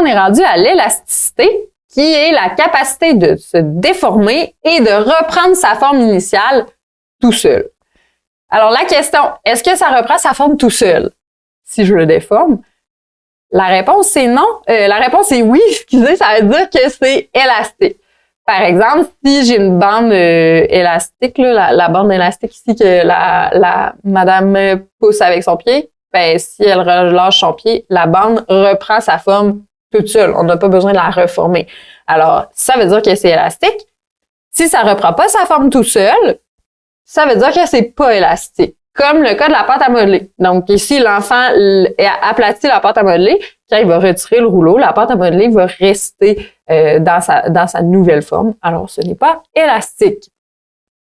on est rendu à l'élasticité, qui est la capacité de se déformer et de reprendre sa forme initiale tout seul. Alors, la question, est-ce que ça reprend sa forme tout seul si je le déforme? La réponse, c'est non. La réponse est oui. Excusez, ça veut dire que c'est élastique. Par exemple, si j'ai une bande élastique, là, la bande élastique ici que la madame pousse avec son pied, ben, si elle relâche son pied, la bande reprend sa forme toute seule. On n'a pas besoin de la reformer. Alors, ça veut dire que c'est élastique. Si ça reprend pas sa forme tout seul, ça veut dire que c'est pas élastique. Comme le cas de la pâte à modeler. Donc, ici, l'enfant aplatit la pâte à modeler. Quand il va retirer le rouleau, la pâte à modeler va rester dans sa nouvelle forme. Alors, ce n'est pas élastique.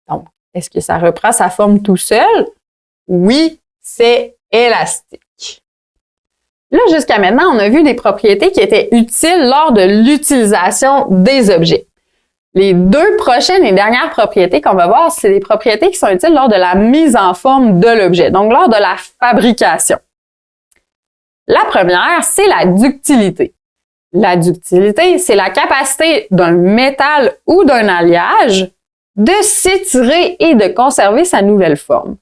Donc, est-ce que ça reprend sa forme tout seul? Oui, c'est élastique. Là, jusqu'à maintenant, on a vu des propriétés qui étaient utiles lors de l'utilisation des objets. Les deux prochaines et dernières propriétés qu'on va voir, c'est des propriétés qui sont utiles lors de la mise en forme de l'objet, donc lors de la fabrication. La première, c'est la ductilité. La ductilité, c'est la capacité d'un métal ou d'un alliage de s'étirer et de conserver sa nouvelle forme.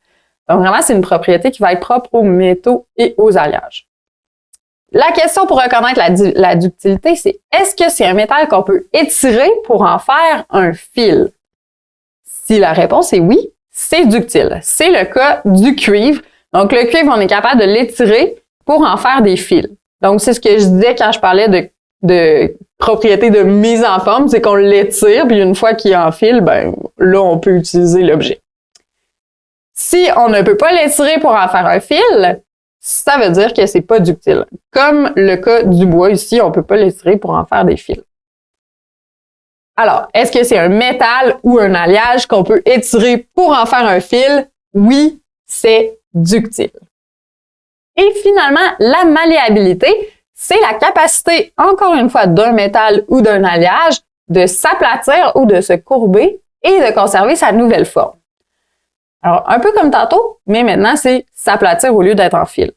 Donc vraiment, c'est une propriété qui va être propre aux métaux et aux alliages. La question pour reconnaître la ductilité, c'est est-ce que c'est un métal qu'on peut étirer pour en faire un fil? Si la réponse est oui, c'est ductile. C'est le cas du cuivre. Donc, le cuivre, on est capable de l'étirer pour en faire des fils. Donc, c'est ce que je disais quand je parlais de propriété de mise en forme, c'est qu'on l'étire, puis une fois qu'il est en fil, ben là, on peut utiliser l'objet. Si on ne peut pas l'étirer pour en faire un fil, ça veut dire que c'est pas ductile. Comme le cas du bois ici, on peut pas l'étirer pour en faire des fils. Alors, est-ce que c'est un métal ou un alliage qu'on peut étirer pour en faire un fil? Oui, c'est ductile. Et finalement, la malléabilité, c'est la capacité, encore une fois, d'un métal ou d'un alliage de s'aplatir ou de se courber et de conserver sa nouvelle forme. Alors, un peu comme tantôt, mais maintenant, c'est s'aplatir au lieu d'être en fil.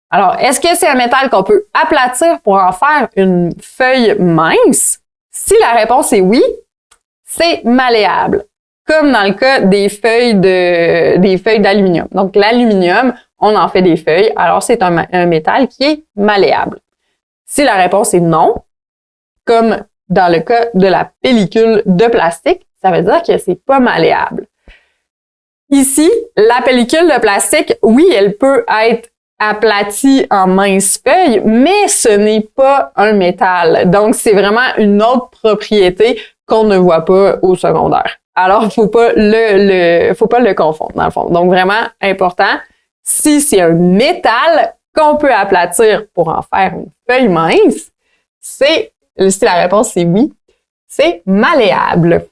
Alors, est-ce que c'est un métal qu'on peut aplatir pour en faire une feuille mince? Si la réponse est oui, c'est malléable, comme dans le cas des feuilles d'aluminium. Donc, l'aluminium, on en fait des feuilles, alors c'est un métal qui est malléable. Si la réponse est non, comme dans le cas de la pellicule de plastique, ça veut dire que c'est pas malléable. Ici, la pellicule de plastique, oui, elle peut être aplatie en minces feuilles, mais ce n'est pas un métal. Donc, c'est vraiment une autre propriété qu'on ne voit pas au secondaire. Alors, faut pas le confondre, dans le fond. Donc, vraiment important, si c'est un métal qu'on peut aplatir pour en faire une feuille mince, si la réponse est oui, c'est malléable.